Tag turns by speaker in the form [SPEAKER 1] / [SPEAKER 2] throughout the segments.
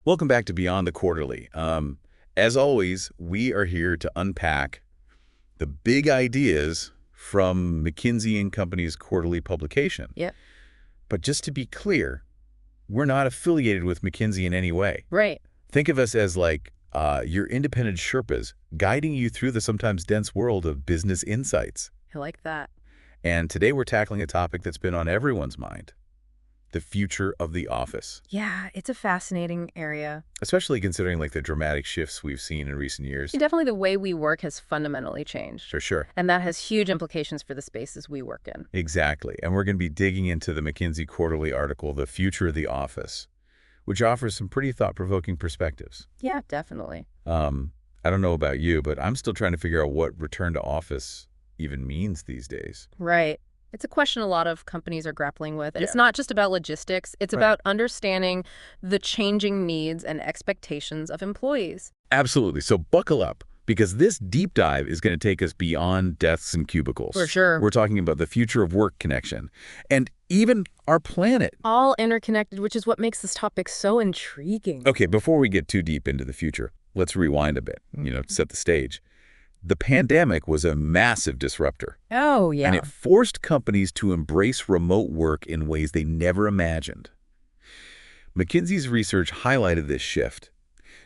[SPEAKER 1] Welcome back to Beyond the Quarterly. As always, we are here to unpack the big ideas from McKinsey and Company's quarterly publication.
[SPEAKER 2] Yep.
[SPEAKER 1] But just to be clear, we're not affiliated with McKinsey in any way.
[SPEAKER 2] Right.
[SPEAKER 1] Think of us as like your independent Sherpas guiding you through the sometimes dense world of business insights.
[SPEAKER 2] I like that.
[SPEAKER 1] And today we're tackling a topic that's been on everyone's mind, the future of the office.
[SPEAKER 2] Yeah, it's a fascinating area.
[SPEAKER 1] Especially considering like the dramatic shifts we've seen in recent years.
[SPEAKER 2] Definitely the way we work has fundamentally changed.
[SPEAKER 1] For sure.
[SPEAKER 2] And that has huge implications for the spaces we work in.
[SPEAKER 1] Exactly. And we're going to be digging into the McKinsey quarterly article, The Future of the Office, which offers some pretty thought-provoking perspectives.
[SPEAKER 2] Yeah, definitely.
[SPEAKER 1] I don't know about you, but I'm still trying to figure out what return to office even means these days.
[SPEAKER 2] Right. It's a question a lot of companies are grappling with. And
[SPEAKER 1] Yeah.
[SPEAKER 2] it's not just about logistics. It's
[SPEAKER 1] Right.
[SPEAKER 2] about understanding the changing needs and expectations of employees.
[SPEAKER 1] Absolutely. So buckle up, because this deep dive is going to take us beyond desks and cubicles.
[SPEAKER 2] For sure.
[SPEAKER 1] We're talking about the future of work connection and even our planet.
[SPEAKER 2] All interconnected, which is what makes this topic so intriguing.
[SPEAKER 1] Okay, before we get too deep into the future, let's rewind a bit, to set the stage. The pandemic was a massive disruptor,
[SPEAKER 2] Oh, yeah.
[SPEAKER 1] and it forced companies to embrace remote work in ways they never imagined. McKinsey's research highlighted this shift,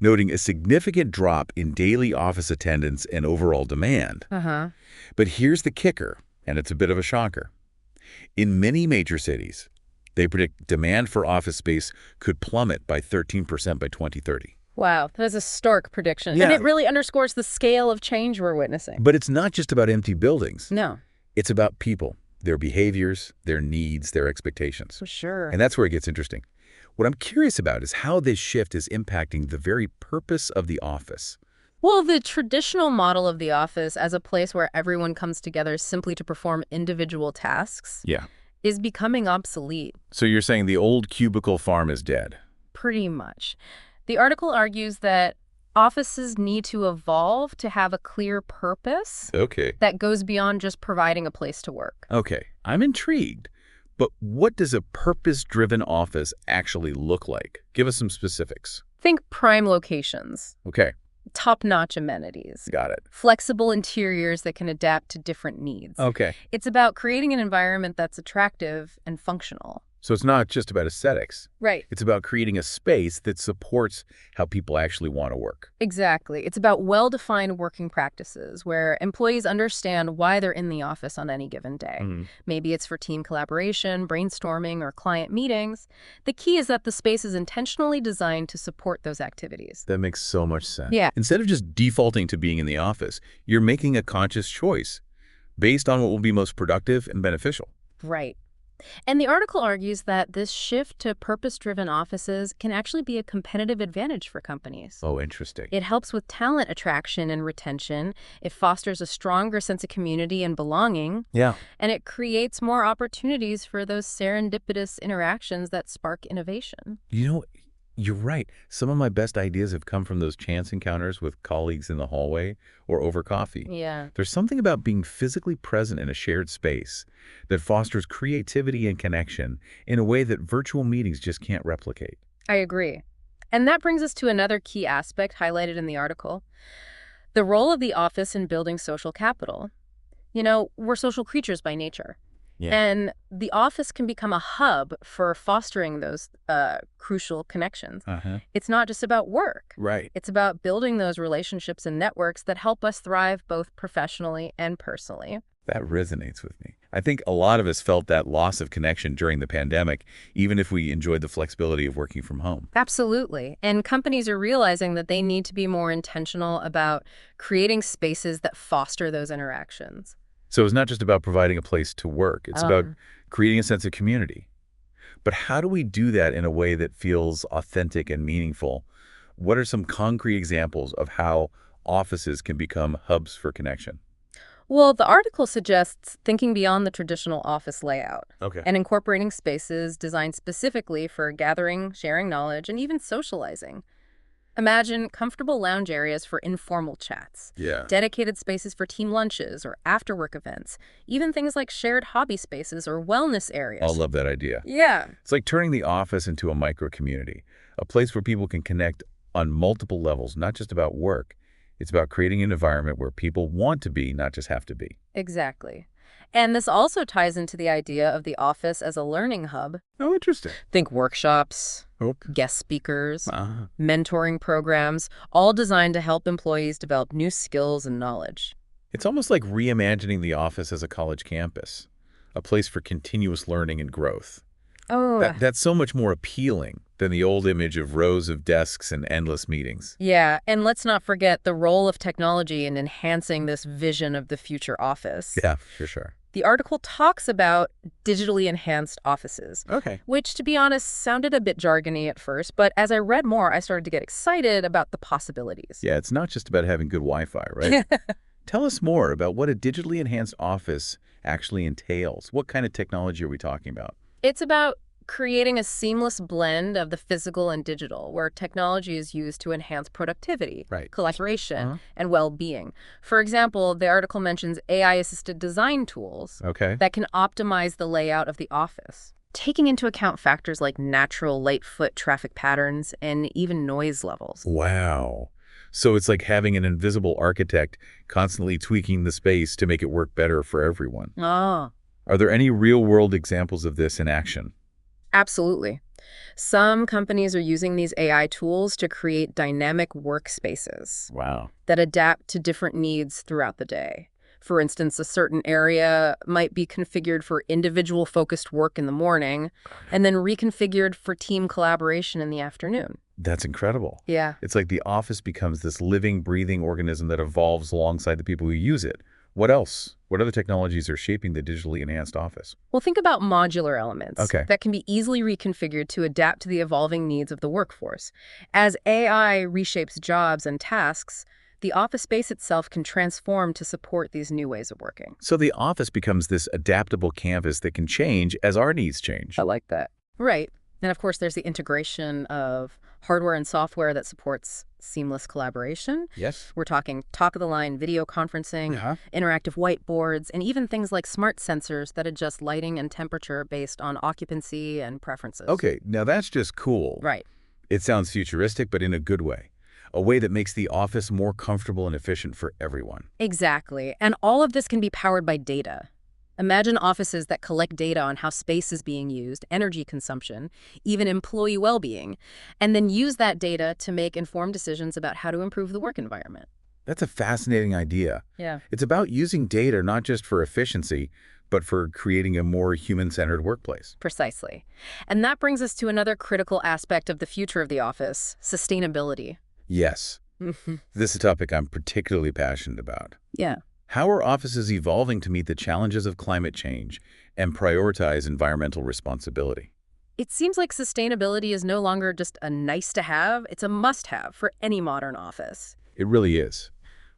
[SPEAKER 1] noting a significant drop in daily office attendance and overall demand.
[SPEAKER 2] Uh-huh.
[SPEAKER 1] But here's the kicker, and it's a bit of a shocker. In many major cities, they predict demand for office space could plummet by 13% by 2030.
[SPEAKER 2] Wow, that is a stark prediction.
[SPEAKER 1] Yeah.
[SPEAKER 2] And it really underscores the scale of change we're witnessing.
[SPEAKER 1] But it's not just about empty buildings.
[SPEAKER 2] No,
[SPEAKER 1] It's about people, their behaviors, their needs, their expectations.
[SPEAKER 2] for sure.
[SPEAKER 1] And that's where it gets interesting. What I'm curious about is how this shift is impacting the very purpose of the office.
[SPEAKER 2] Well, the traditional model of the office as a place where everyone comes together simply to perform individual tasks
[SPEAKER 1] Yeah.
[SPEAKER 2] is becoming obsolete,
[SPEAKER 1] So you're saying the old cubicle farm is dead?
[SPEAKER 2] pretty much. The article argues that offices need to evolve to have a clear purpose
[SPEAKER 1] Okay.
[SPEAKER 2] that goes beyond just providing a place to work.
[SPEAKER 1] Okay. I'm intrigued. But what does a purpose-driven office actually look like? Give us some specifics.
[SPEAKER 2] Think prime locations,
[SPEAKER 1] Okay.
[SPEAKER 2] top-notch amenities,
[SPEAKER 1] Got it.
[SPEAKER 2] flexible interiors that can adapt to different needs.
[SPEAKER 1] Okay.
[SPEAKER 2] It's about creating an environment that's attractive and functional.
[SPEAKER 1] So it's not just about aesthetics.
[SPEAKER 2] Right.
[SPEAKER 1] It's about creating a space that supports how people actually want to work.
[SPEAKER 2] Exactly. It's about well-defined working practices where employees understand why they're in the office on any given day. Maybe it's for team collaboration, brainstorming, or client meetings. The key is that the space is intentionally designed to support those activities.
[SPEAKER 1] That makes so much sense.
[SPEAKER 2] Yeah.
[SPEAKER 1] Instead of just defaulting to being in the office, you're making a conscious choice based on what will be most productive and beneficial.
[SPEAKER 2] Right. And the article argues that this shift to purpose-driven offices can actually be a competitive advantage for companies.
[SPEAKER 1] Oh, interesting.
[SPEAKER 2] It helps with talent attraction and retention. It fosters a stronger sense of community and belonging.
[SPEAKER 1] Yeah.
[SPEAKER 2] And it creates more opportunities for those serendipitous interactions that spark innovation.
[SPEAKER 1] You're right. Some of my best ideas have come from those chance encounters with colleagues in the hallway or over coffee.
[SPEAKER 2] Yeah.
[SPEAKER 1] There's something about being physically present in a shared space that fosters creativity and connection in a way that virtual meetings just can't replicate.
[SPEAKER 2] I agree. And that brings us to another key aspect highlighted in the article, the role of the office in building social capital. We're social creatures by nature.
[SPEAKER 1] Yeah.
[SPEAKER 2] And the office can become a hub for fostering those crucial connections.
[SPEAKER 1] Uh-huh.
[SPEAKER 2] It's not just about work.
[SPEAKER 1] Right.
[SPEAKER 2] It's about building those relationships and networks that help us thrive both professionally and personally.
[SPEAKER 1] That resonates with me. I think a lot of us felt that loss of connection during the pandemic, even if we enjoyed the flexibility of working from home.
[SPEAKER 2] Absolutely. And companies are realizing that they need to be more intentional about creating spaces that foster those interactions.
[SPEAKER 1] So it's not just about providing a place to work. It's about creating a sense of community. But how do we do that in a way that feels authentic and meaningful? What are some concrete examples of how offices can become hubs for connection?
[SPEAKER 2] Well, the article suggests thinking beyond the traditional office layout
[SPEAKER 1] Okay.
[SPEAKER 2] and incorporating spaces designed specifically for gathering, sharing knowledge, and even socializing. Imagine comfortable lounge areas for informal chats,
[SPEAKER 1] Yeah.
[SPEAKER 2] dedicated spaces for team lunches or after-work events, even things like shared hobby spaces or wellness areas.
[SPEAKER 1] I love that idea.
[SPEAKER 2] Yeah.
[SPEAKER 1] It's like turning the office into a micro-community, A place where people can connect on multiple levels, not just about work. It's about creating an environment where people want to be, not just have to be.
[SPEAKER 2] Exactly. And this also ties into the idea of the office as a learning hub.
[SPEAKER 1] Oh, interesting.
[SPEAKER 2] Think workshops,
[SPEAKER 1] Okay.
[SPEAKER 2] guest speakers,
[SPEAKER 1] Uh,
[SPEAKER 2] mentoring programs, all designed to help employees develop new skills and knowledge.
[SPEAKER 1] it's almost like reimagining the office as a college campus, a place for continuous learning and growth.
[SPEAKER 2] Oh,
[SPEAKER 1] That's so much more appealing than the old image of rows of desks and endless meetings.
[SPEAKER 2] yeah. And let's not forget the role of technology in enhancing this vision of the future office.
[SPEAKER 1] Yeah, for sure.
[SPEAKER 2] The article talks about digitally enhanced offices,
[SPEAKER 1] Okay.
[SPEAKER 2] which, to be honest, sounded a bit jargony at first, but as I read more, I started to get excited about the possibilities.
[SPEAKER 1] Yeah, it's not just about having good Wi-Fi, right? Tell us more about what a digitally enhanced office actually entails. What kind of technology are we talking about?
[SPEAKER 2] It's about creating a seamless blend of the physical and digital, where technology is used to enhance productivity,
[SPEAKER 1] Right.
[SPEAKER 2] collaboration, and well-being. For example, the article mentions AI-assisted design tools
[SPEAKER 1] Okay.
[SPEAKER 2] that can optimize the layout of the office, taking into account factors like natural light foot traffic patterns and even noise levels.
[SPEAKER 1] Wow. So it's like having an invisible architect constantly tweaking the space to make it work better for everyone.
[SPEAKER 2] Oh,
[SPEAKER 1] Are there any real-world examples of this in action?
[SPEAKER 2] absolutely. Some companies are using these AI tools to create dynamic workspaces
[SPEAKER 1] Wow.
[SPEAKER 2] that adapt to different needs throughout the day. For instance, a certain area might be configured for individual focused work in the morning and then reconfigured for team collaboration in the afternoon.
[SPEAKER 1] That's incredible.
[SPEAKER 2] Yeah.
[SPEAKER 1] It's like the office becomes this living, breathing organism that evolves alongside the people who use it. What else? What other technologies are shaping the digitally enhanced office?
[SPEAKER 2] Well, think about modular elements
[SPEAKER 1] Okay.
[SPEAKER 2] that can be easily reconfigured to adapt to the evolving needs of the workforce. As AI reshapes jobs and tasks, the office space itself can transform to support these new ways of working.
[SPEAKER 1] So the office becomes this adaptable canvas that can change as our needs change.
[SPEAKER 2] I like that. Right. And of course, there's the integration of hardware and software that supports seamless collaboration.
[SPEAKER 1] Yes.
[SPEAKER 2] We're talking top-of-the-line video conferencing,
[SPEAKER 1] Yeah.
[SPEAKER 2] interactive whiteboards, and even things like smart sensors that adjust lighting and temperature based on occupancy and preferences.
[SPEAKER 1] Okay, now that's just cool.
[SPEAKER 2] Right.
[SPEAKER 1] It sounds futuristic, but in a good way. A way that makes the office more comfortable and efficient for everyone.
[SPEAKER 2] Exactly. And all of this can be powered by data. Imagine offices that collect data on how space is being used, energy consumption, even employee well-being, and then use that data to make informed decisions about how to improve the work environment.
[SPEAKER 1] That's a fascinating idea.
[SPEAKER 2] Yeah.
[SPEAKER 1] It's about using data not just for efficiency, but for creating a more human-centered workplace.
[SPEAKER 2] Precisely. And that brings us to another critical aspect of the future of the office, sustainability.
[SPEAKER 1] Yes, this is a topic I'm particularly passionate about.
[SPEAKER 2] Yeah.
[SPEAKER 1] How are offices evolving to meet the challenges of climate change and prioritize environmental responsibility?
[SPEAKER 2] It seems like sustainability is no longer just a nice-to-have, it's a must-have for any modern office.
[SPEAKER 1] It really is.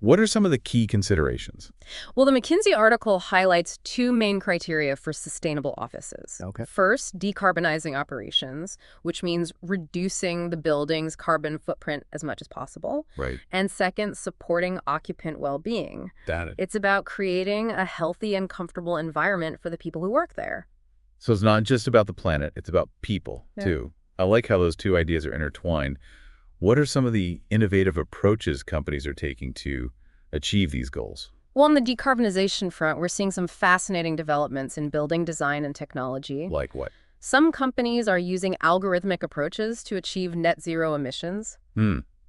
[SPEAKER 1] What are some of the key considerations?
[SPEAKER 2] Well, the McKinsey article highlights two main criteria for sustainable offices.
[SPEAKER 1] Okay.
[SPEAKER 2] First, decarbonizing operations, which means reducing the building's carbon footprint as much as possible.
[SPEAKER 1] Right.
[SPEAKER 2] And second, supporting occupant well-being.
[SPEAKER 1] That
[SPEAKER 2] It's about creating a healthy and comfortable environment for the people who work there.
[SPEAKER 1] So it's not just about the planet, it's about people,
[SPEAKER 2] Yeah.
[SPEAKER 1] too. I like how those two ideas are intertwined. What are some of the innovative approaches companies are taking to achieve these goals?
[SPEAKER 2] Well, on the decarbonization front, we're seeing some fascinating developments in building design and technology.
[SPEAKER 1] Like what?
[SPEAKER 2] Some companies are using algorithmic approaches to achieve net zero emissions.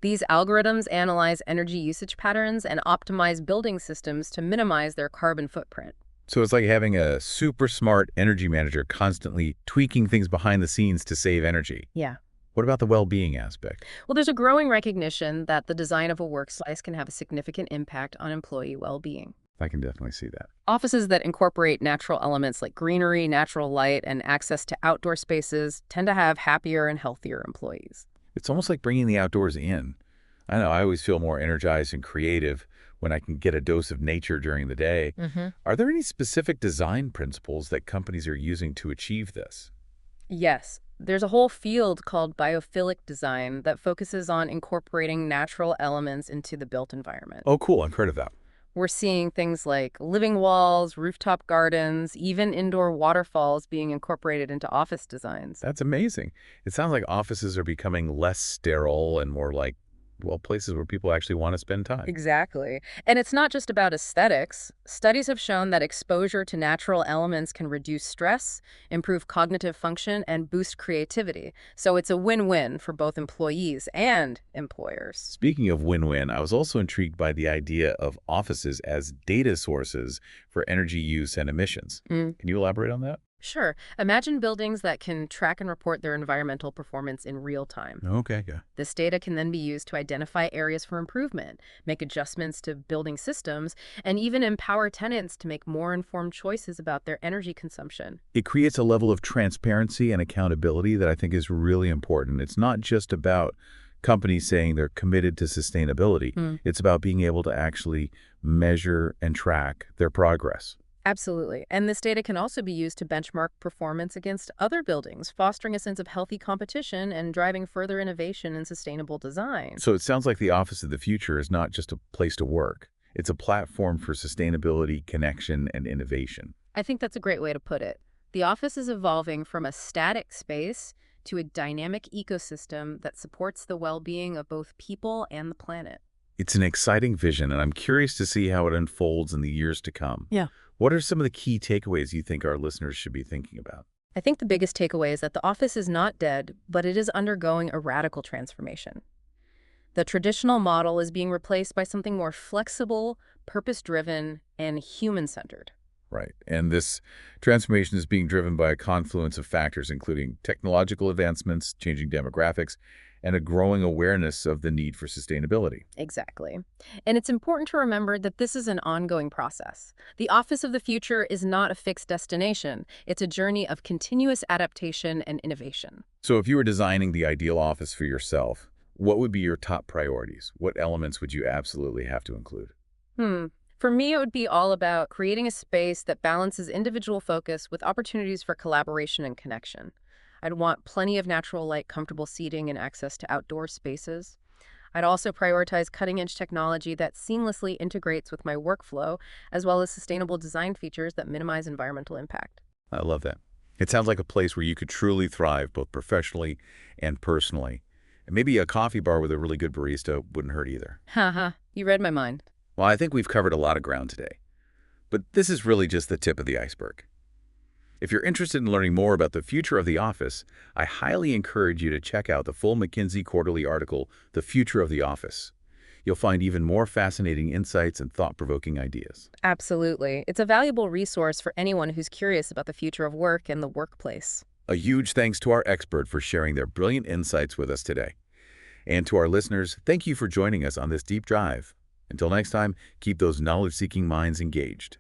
[SPEAKER 2] These algorithms analyze energy usage patterns and optimize building systems to minimize their carbon footprint.
[SPEAKER 1] So it's like having a super smart energy manager constantly tweaking things behind the scenes to save energy.
[SPEAKER 2] Yeah.
[SPEAKER 1] What about the well-being aspect?
[SPEAKER 2] Well, there's a growing recognition that the design of a workspace can have a significant impact on employee well-being.
[SPEAKER 1] I can definitely see that.
[SPEAKER 2] Offices that incorporate natural elements like greenery, natural light, and access to outdoor spaces tend to have happier and healthier employees.
[SPEAKER 1] It's almost like bringing the outdoors in. I know, I always feel more energized and creative when I can get a dose of nature during the day. Are there any specific design principles that companies are using to achieve this?
[SPEAKER 2] Yes. There's a whole field called biophilic design that focuses on incorporating natural elements into the built environment.
[SPEAKER 1] Oh, cool. I've heard of that.
[SPEAKER 2] We're seeing things like living walls, rooftop gardens, even indoor waterfalls being incorporated into office designs.
[SPEAKER 1] That's amazing. It sounds like offices are becoming less sterile and more like, well, places where people actually want to spend time.
[SPEAKER 2] Exactly. And it's not just about aesthetics. Studies have shown that exposure to natural elements can reduce stress, improve cognitive function, and boost creativity. So it's a win-win for both employees and employers.
[SPEAKER 1] Speaking of win-win, I was also intrigued by the idea of offices as data sources for energy use and emissions. Can you elaborate on that?
[SPEAKER 2] Sure. Imagine buildings that can track and report their environmental performance in real time.
[SPEAKER 1] Okay, yeah.
[SPEAKER 2] This data can then be used to identify areas for improvement, make adjustments to building systems, and even empower tenants to make more informed choices about their energy consumption.
[SPEAKER 1] It creates a level of transparency and accountability that I think is really important. It's not just about companies saying they're committed to sustainability. It's about being able to actually measure and track their progress.
[SPEAKER 2] Absolutely. And this data can also be used to benchmark performance against other buildings, fostering a sense of healthy competition and driving further innovation in sustainable design.
[SPEAKER 1] So it sounds like the office of the future is not just a place to work. It's a platform for sustainability, connection, and innovation.
[SPEAKER 2] I think that's a great way to put it. The office is evolving from a static space to a dynamic ecosystem that supports the well-being of both people and the planet.
[SPEAKER 1] It's an exciting vision, and I'm curious to see how it unfolds in the years to come.
[SPEAKER 2] Yeah.
[SPEAKER 1] What are some of the key takeaways you think our listeners should be thinking about?
[SPEAKER 2] I think the biggest takeaway is that the office is not dead, but it is undergoing a radical transformation. The traditional model is being replaced by something more flexible, purpose-driven, and human-centered.
[SPEAKER 1] Right. And this transformation is being driven by a confluence of factors, including technological advancements, changing demographics, and a growing awareness of the need for sustainability.
[SPEAKER 2] Exactly. And it's important to remember that this is an ongoing process. The office of the future is not a fixed destination. It's a journey of continuous adaptation and innovation.
[SPEAKER 1] So if you were designing the ideal office for yourself, what would be your top priorities? What elements would you absolutely have to include?
[SPEAKER 2] For me, it would be all about creating a space that balances individual focus with opportunities for collaboration and connection. I'd want plenty of natural light, comfortable seating, and access to outdoor spaces. I'd also prioritize cutting-edge technology that seamlessly integrates with my workflow, as well as sustainable design features that minimize environmental impact.
[SPEAKER 1] I love that. It sounds like a place where you could truly thrive both professionally and personally. And maybe a coffee bar with a really good barista wouldn't hurt either.
[SPEAKER 2] Haha, you read my mind.
[SPEAKER 1] Well, I think we've covered a lot of ground today. But this is really just the tip of the iceberg. If you're interested in learning more about the future of the office, I highly encourage you to check out the full McKinsey quarterly article, The Future of the Office. You'll find even more fascinating insights and thought-provoking ideas.
[SPEAKER 2] Absolutely. It's a valuable resource for anyone who's curious about the future of work and the workplace.
[SPEAKER 1] A huge thanks to our expert for sharing their brilliant insights with us today. And to our listeners, thank you for joining us on this deep dive. Until next time, keep those knowledge-seeking minds engaged.